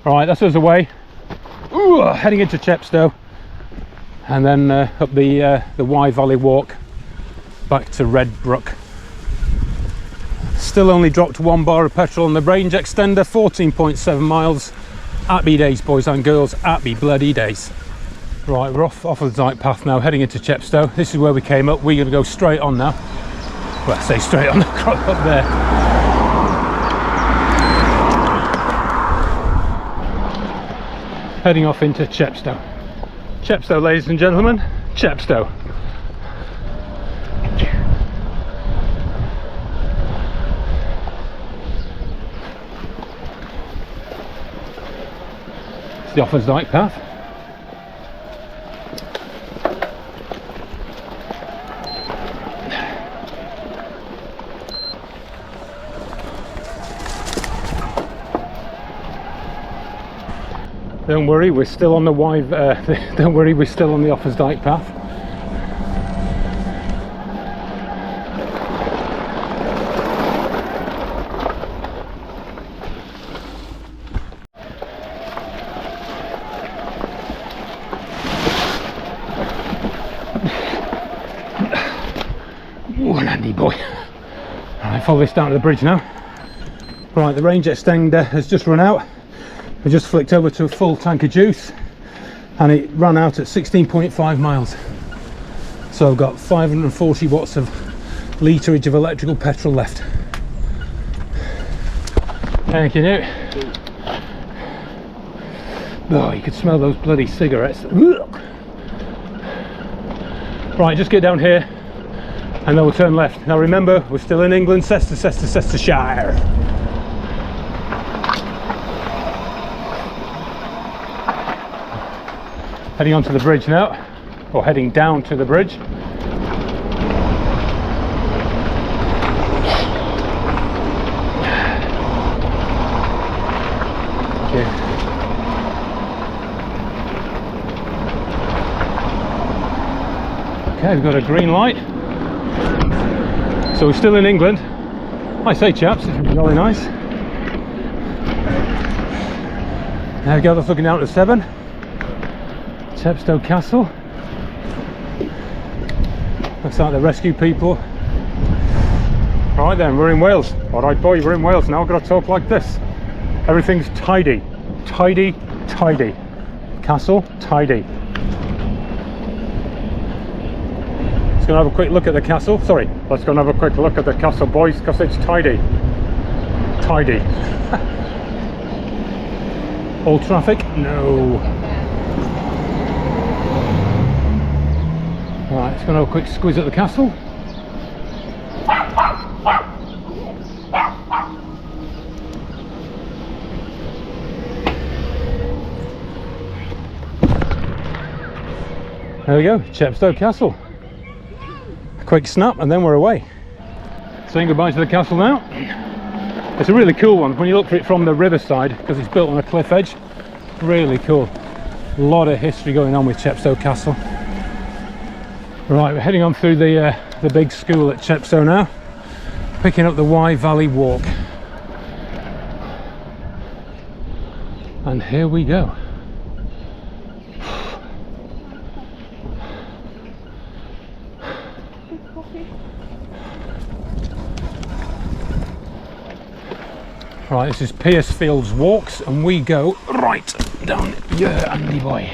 Right, that's us away. Ooh, heading into Chepstow, and then up the Wye Valley Walk back to Redbrook. Still only dropped 1 bar of petrol on the range extender, 14.7 miles. Happy days, boys and girls, happy bloody days. Right, we're off of the Dyke Path now, heading into Chepstow. This is where we came up. We're going to go straight on now. Well, I say straight on, up there. Heading off into Chepstow. Chepstow, ladies and gentlemen, Chepstow. It's the Offers Dyke Path. Don't worry, we're still on the don't worry, we're still on the Offers Dyke Path. Ooh, an handy boy. Right, follow this down to the bridge now. Right, the range extender has just run out. We just flicked over to a full tank of juice and it ran out at 16.5 miles. So I've got 540 watts of litrage of electrical petrol left. Thank you, Newt. Oh, you could smell those bloody cigarettes. Right, just get down here and then we'll turn left. Now remember, we're still in England, Leicestershire. Heading onto the bridge now, or heading down to the bridge. Okay, we've got a green light. So we're still in England. I say, chaps, it's really nice. There we go, that's looking down to 7. Chepstow Castle. Looks like the rescue people. Right then, we're in Wales. Alright boy, we're in Wales now. I've got to talk like this. Everything's tidy. Tidy, tidy. Castle, tidy. Let's go and have a quick look at the castle. Sorry, let's go and have a quick look at the castle, boys, because it's tidy. Tidy. All traffic? No. Right, let's go and have a quick squeeze at the castle. There we go, Chepstow Castle. A quick snap and then we're away. Saying goodbye to the castle now. It's a really cool one when you look for it from the riverside because it's built on a cliff edge. Really cool. A lot of history going on with Chepstow Castle. Right, we're heading on through the big school at Chepstow now, picking up the Wye Valley Walk. And here we go. Right, this is Piercefields Walks and we go right down here, Andy boy.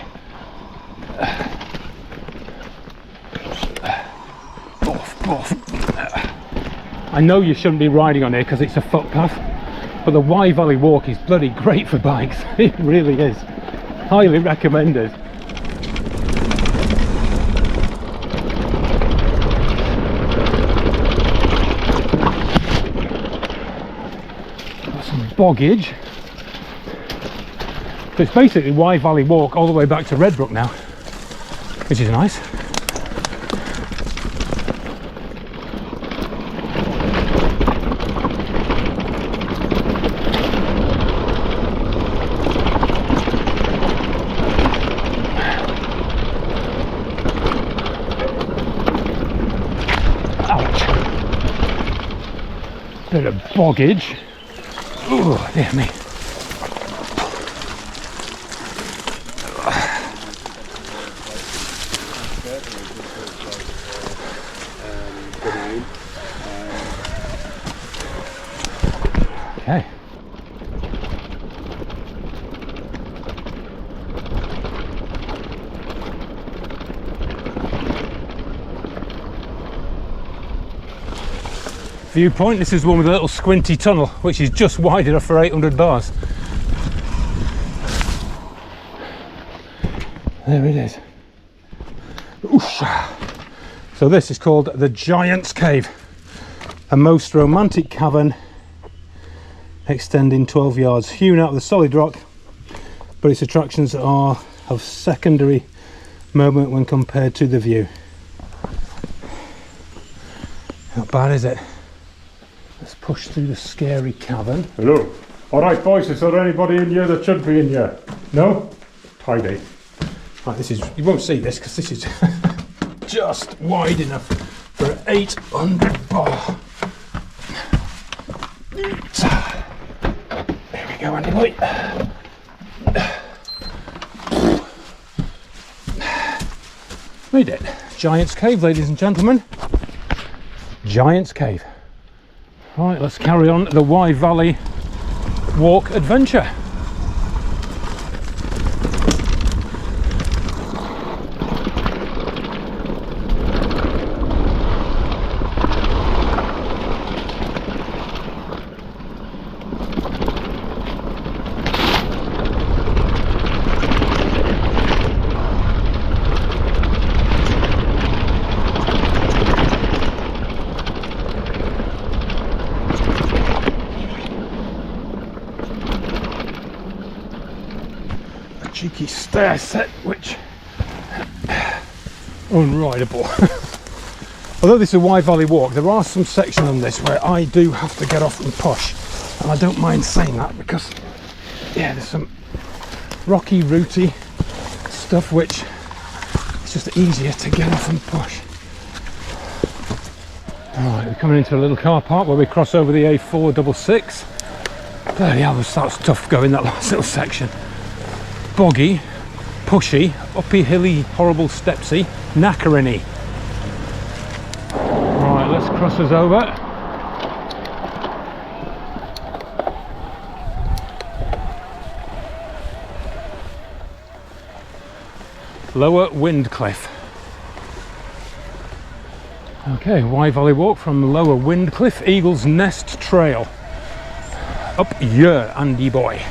I know you shouldn't be riding on here because it's a footpath, but the Wye Valley Walk is bloody great for bikes. It really is. Highly recommended. Got some boggage. So it's basically Wye Valley Walk all the way back to Redbrook now, which is nice. Bit of boggage. Oh, dear me. Okay. Viewpoint, this is the one with a little squinty tunnel, which is just wide enough for 800 bars. There it is. Oosh. So this is called the Giant's Cave, a most romantic cavern extending 12 yards, hewn out of the solid rock, but its attractions are of secondary moment when compared to the view. Not bad, is it? Let's push through the scary cavern. Hello. Alright boys, is there anybody in here that should be in here? No? Tidy. Right, this is, you won't see this because this is just wide enough for 800 bar. There we go, Andy boy. Made it. Giant's Cave, ladies and gentlemen. Giant's Cave. Right, let's carry on the Wye Valley walk adventure. Cheeky stair set, which unrideable. Although this is a Wye Valley walk, there are some sections on this where I do have to get off and push, and I don't mind saying that because, yeah, there's some rocky, rooty stuff which it's just easier to get off and push. Alright, we're coming into a little car park where we cross over the A466. Bloody hell, that was tough going that last little section. Boggy, pushy, uppy, hilly, horrible stepsy, knackering-y. Right, let's cross us over. Lower Windcliff. Okay, Wye Valley walk from Lower Windcliff, Eagle's Nest Trail. Up here, Andy boy.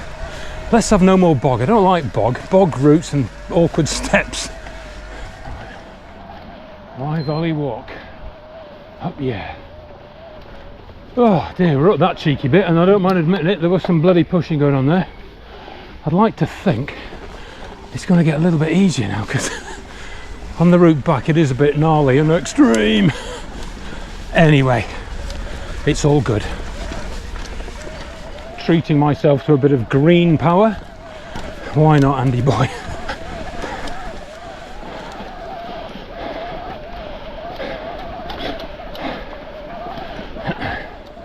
Let's have no more bog. I don't like bog roots and awkward steps. Wye Valley walk. Up here. Oh dear, we're up that cheeky bit, and I don't mind admitting it, there was some bloody pushing going on there. I'd like to think it's going to get a little bit easier now, because on the route back it is a bit gnarly and extreme. Anyway, it's all good. Treating myself to a bit of green power. Why not, Andy boy?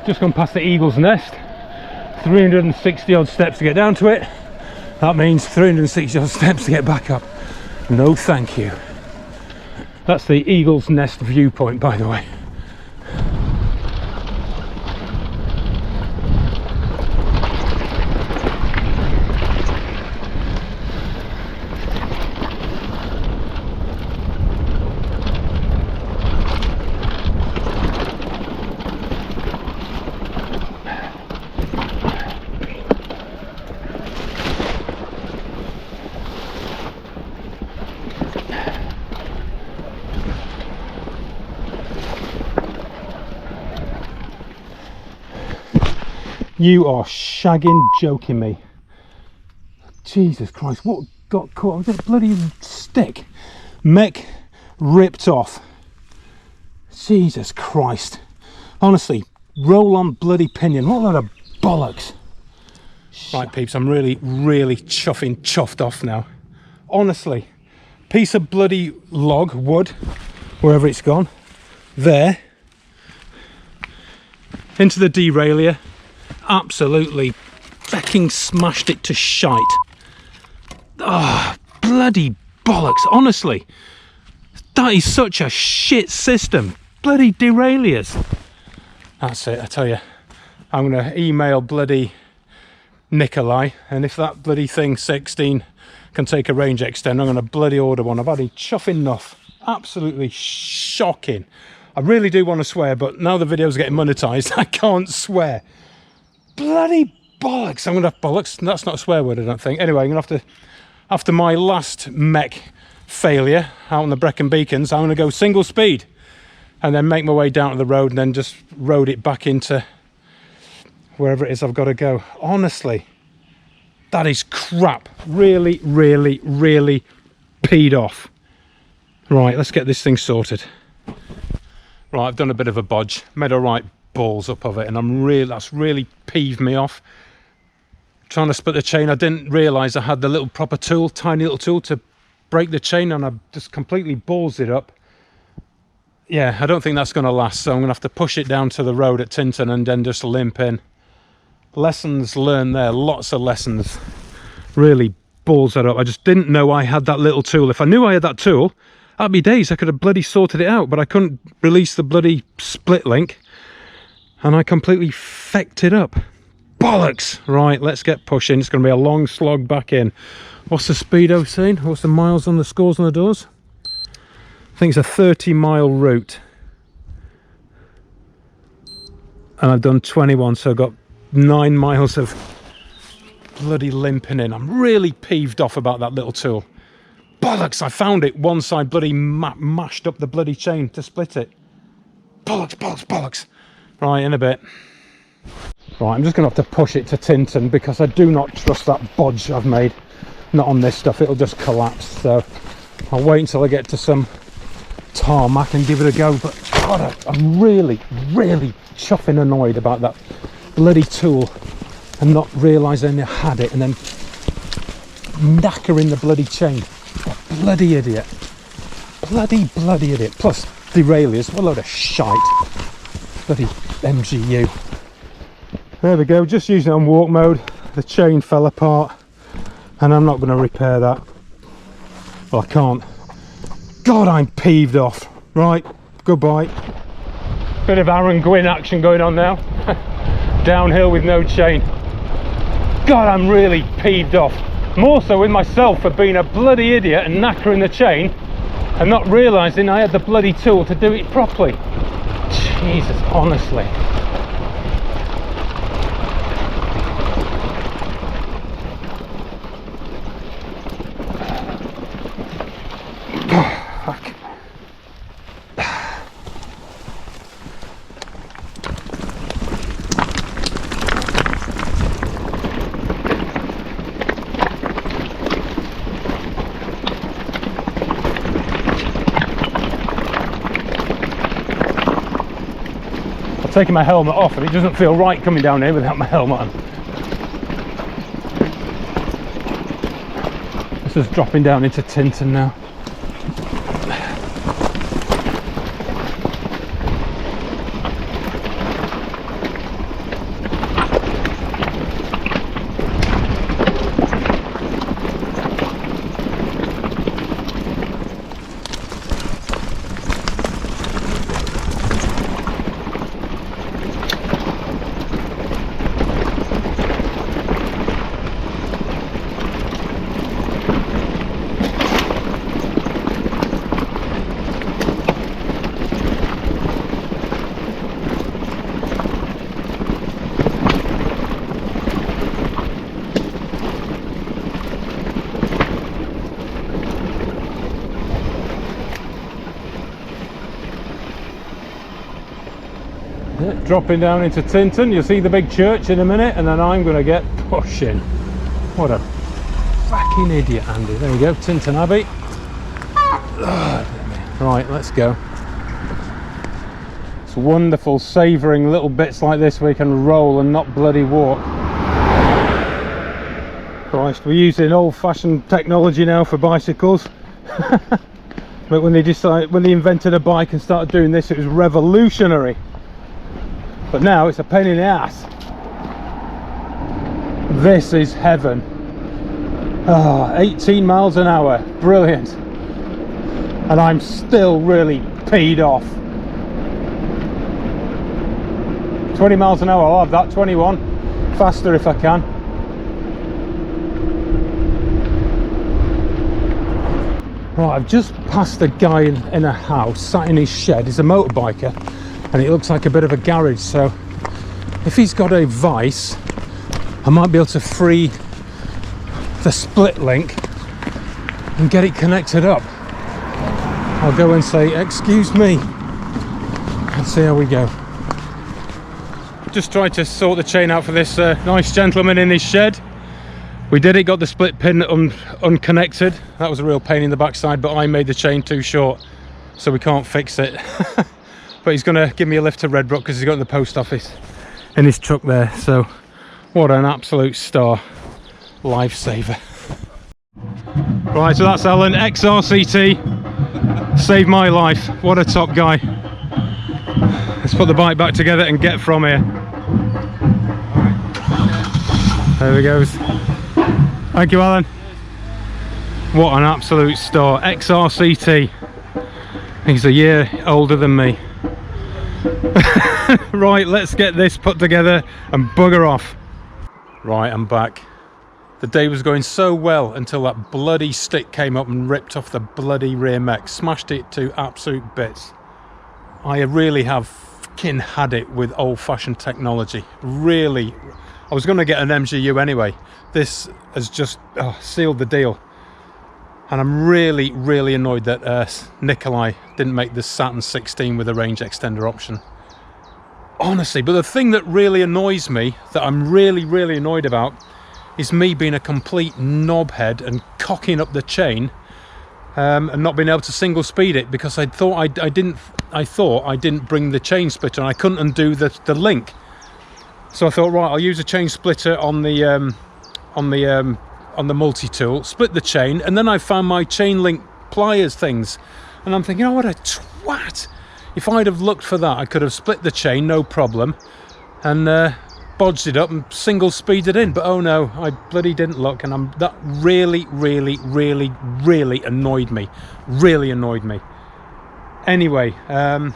Just gone past the Eagle's Nest. 360 odd steps to get down to it. That means 360 odd steps to get back up. No thank you. That's the Eagle's Nest viewpoint, by the way. You are shagging joking me. Jesus Christ, what got caught? Was it a bloody stick? Mech ripped off. Jesus Christ. Honestly, roll on bloody pinion. What a load of bollocks. Right peeps, I'm really chuffed off now. Honestly, piece of bloody log, wood, wherever it's gone. There. Into the derailleur. Absolutely fucking smashed it to shite. Oh, bloody bollocks, honestly. That is such a shit system. Bloody derailleurs. That's it, I tell you. I'm going to email bloody Nikolai, and if that bloody thing 16 can take a range extender, I'm going to bloody order one. I've had it chuffing enough. Absolutely shocking. I really do want to swear, but now the video's getting monetized, I can't swear. Bloody bollocks. I'm going to have bollocks. That's not a swear word, I don't think. Anyway, I'm going to have to, after my last mech failure out on the Brecon Beacons, I'm going to go single speed and then make my way down to the road and then just road it back into wherever it is I've got to go. Honestly, that is crap. Really, really, really peed off. Right, let's get this thing sorted. Right, I've done a bit of a bodge, made a right balls up of it, and that's really peeved me off. Trying to split the chain, I didn't realise I had the little proper tool, tiny little tool to break the chain, and I just completely balls it up. Yeah, I don't think that's going to last, so I'm going to have to push it down to the road at Tinton and then just limp in. Lessons learned there, lots of lessons. Really balls that up. I just didn't know I had that little tool. If I knew I had that tool, happy days, I could have bloody sorted it out, but I couldn't release the bloody split link and I completely fecked it up. Bollocks! Right, let's get pushing. It's going to be a long slog back in. What's the speedo saying? What's the miles on the scores on the doors? I think it's a 30-mile route. And I've done 21, so I've got 9 miles of bloody limping in. I'm really peeved off about that little tool. Bollocks, I found it once I bloody mashed up the bloody chain to split it. Bollocks, bollocks, bollocks. Right, in a bit. Right, I'm just going to have to push it to Tinton because I do not trust that bodge I've made. Not on this stuff, it'll just collapse. So I'll wait until I get to some tarmac and give it a go. But God, I'm really, really chuffing annoyed about that bloody tool and not realising I had it and then knackering the bloody chain. Bloody idiot. Bloody idiot. Plus derailleurs, what a load of shite. Bloody MGU. There we go, just using it on walk mode. The chain fell apart and I'm not going to repair that. Well, I can't. God, I'm peeved off. Right, goodbye. Bit of Aaron Gwyn action going on now. Downhill with no chain. God, I'm really peeved off. More so with myself for being a bloody idiot and knackering the chain and not realising I had the bloody tool to do it properly. Jesus, honestly. Fuck. I've taken my helmet off and it doesn't feel right coming down here without my helmet on. This is dropping down into Tinton now. Dropping down into Tinton, you'll see the big church in a minute, and then I'm going to get pushing. What a fucking idiot, Andy. There we go, Tinton Abbey. Right, let's go. It's wonderful savouring little bits like this where you can roll and not bloody walk. Christ, we're using old-fashioned technology now for bicycles. But when they invented a bike and started doing this, it was revolutionary. But now it's a pain in the ass. This is heaven. 18 miles an hour, brilliant. And I'm still really peed off. 20 miles an hour, I'll have that. 21, faster if I can. Right, I've just passed a guy in a house, sat in his shed. He's a motorbiker, and it looks like a bit of a garage, so if he's got a vice, I might be able to free the split link and get it connected up. I'll go and say, excuse me, and see how we go. Just tried to sort the chain out for this nice gentleman in his shed. We did it, got the split pin unconnected. That was a real pain in the backside, but I made the chain too short, so we can't fix it. But he's gonna give me a lift to Redbrook because he's got in the post office in his truck there. So what an absolute star, lifesaver. Right, so that's Alan, XRCT, saved my life. What a top guy. Let's put the bike back together and get from here. There he goes. Thank you, Alan. What an absolute star. XRCT. He's a year older than me. Right, let's get this put together and bugger off. Right, I'm back. The day was going so well until that bloody stick came up and ripped off the bloody rear mech, smashed it to absolute bits. I really have fucking had it with old-fashioned technology. Really. I was going to get an MGU anyway. This has just sealed the deal. And I'm really, really annoyed that Nikolai didn't make the Saturn 16 with a range extender option. Honestly, but the thing that really annoys me, that I'm really, really annoyed about, is me being a complete knobhead and cocking up the chain and not being able to single speed it because I thought I didn't bring the chain splitter and I couldn't undo the link. So I thought, right, I'll use a chain splitter on the multi-tool, split the chain, and then I found my chain link pliers things, and I'm thinking, oh, what a twat. If I'd have looked for that, I could have split the chain, no problem, and bodged it up and single speeded in, but oh no, I bloody didn't look, and that really, really, really, really annoyed me. Really annoyed me. Anyway, I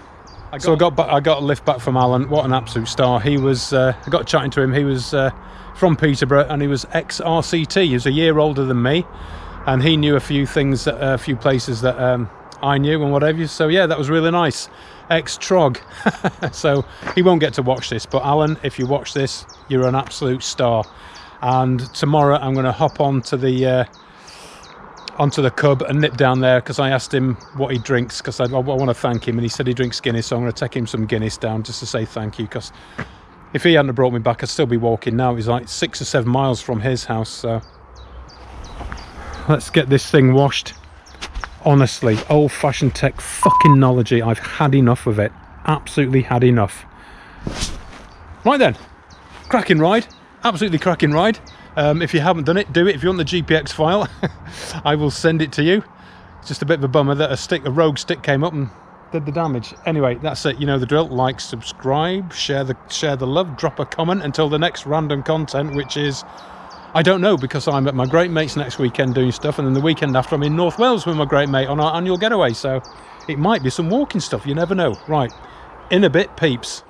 got a lift back from Alan. What an absolute star. He was, I got chatting to him, he was from Peterborough, and he was ex-RCT. He was a year older than me, and he knew a few things, a few places that I knew and whatever. So yeah, that was really nice. Ex-Trog. So he won't get to watch this, but Alan, if you watch this, you're an absolute star. And tomorrow I'm going to hop onto the Cub and nip down there because I asked him what he drinks, because I want to thank him, and he said he drinks Guinness, so I'm going to take him some Guinness down just to say thank you, because if he hadn't have brought me back, I'd still be walking now. He's like 6 or 7 miles from his house. So let's get this thing washed. Honestly, old-fashioned technology, I've had enough of it. Absolutely had enough. Right then, cracking ride, absolutely cracking ride. If you haven't done it, do it. If you want the GPX file, I will send it to you. It's just a bit of a bummer that a rogue stick came up and did the damage. Anyway, that's it. You know the drill. Like, subscribe, share the love, drop a comment. Until the next random content, which is, I don't know, because I'm at my great mate's next weekend doing stuff, and then the weekend after I'm in North Wales with my great mate on our annual getaway. So it might be some walking stuff. You never know. Right, in a bit, peeps.